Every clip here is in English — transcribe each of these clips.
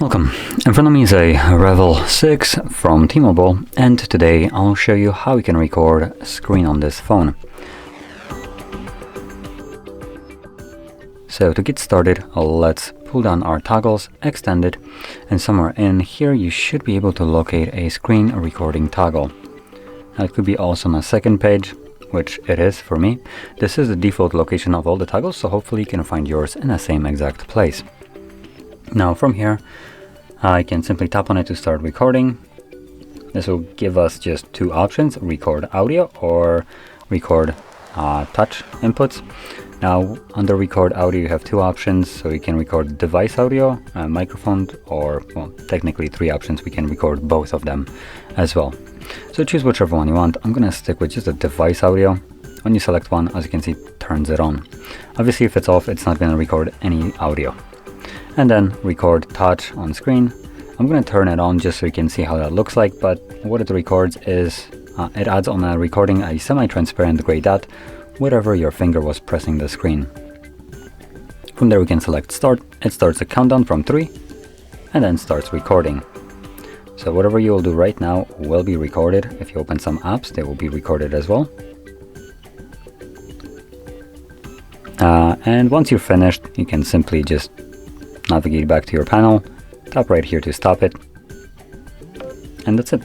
Welcome. In front of me is a Revvl 6 from T-Mobile, and today I'll show you how you can record a screen on this phone. So to get started, let's pull down our toggles, extend it, and somewhere in here you should be able to locate a screen recording toggle. Now it could be also on a second page, which it is for me. This is the default location of all the toggles, so hopefully you can find yours in the same exact place. Now from here, I can simply tap on it to start recording. This will give us just two options: record audio or record touch inputs. Now under record audio you have two options, so you can record device audio, microphone, or well, technically three options. We can record both of them as well. So choose whichever one you want. I'm gonna stick with just the device audio. When you select one, as you can see, it turns it on. Obviously if it's off, it's not gonna record any audio. And then record touch on screen. I'm going to turn it on just so you can see how that looks like, but what it records is it adds on a recording a semi-transparent gray dot wherever your finger was pressing the screen. From there we can select start. It starts a countdown from 3 and then starts recording. So whatever you will do right now will be recorded. If you open some apps, they will be recorded as well. And once you're finished, you can simply just navigate back to your panel, tap right here to stop it, and that's it.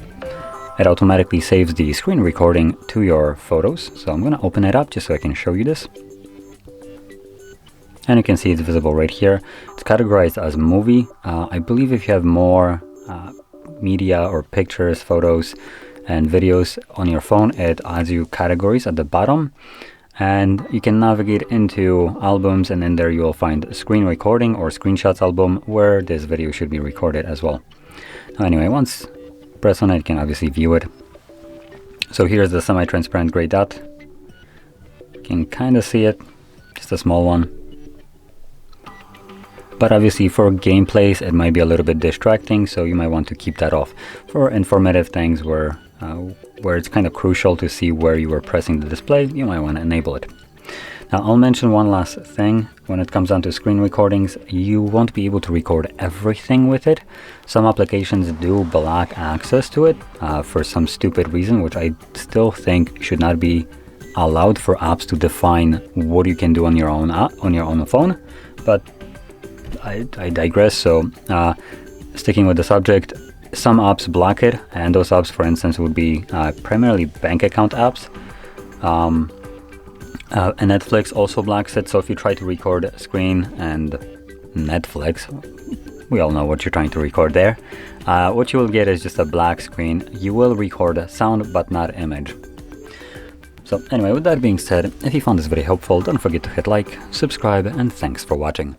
It automatically saves the screen recording to your photos. So I'm going to open it up just so I can show you this. And you can see it's visible right here. It's categorized as movie. I believe if you have more media or pictures, photos, and videos on your phone, it adds you categories at the bottom. And you can navigate into albums, and in there you will find screen recording or screenshots album where this video should be recorded as well. Now anyway, once press on it, you can obviously view it. So here's the semi-transparent gray dot. You can kind of see it, just a small one. But obviously for gameplays it might be a little bit distracting, so you might want to keep that off. For informative things where it's kind of crucial to see where you were pressing the display, you might want to enable it. Now I'll mention one last thing. When it comes down to screen recordings, you won't be able to record everything with it. Some applications do block access to it for some stupid reason, which I still think should not be allowed for apps to define what you can do on your own app, on your own phone. But I digress. So sticking with the subject, some apps block it, and those apps, for instance, would be primarily bank account apps. And Netflix also blocks it, so if you try to record a screen and Netflix, we all know what you're trying to record there, what you will get is just a black screen. You will record sound but not image. So anyway, with that being said, if you found this video helpful, don't forget to hit like, subscribe, and thanks for watching.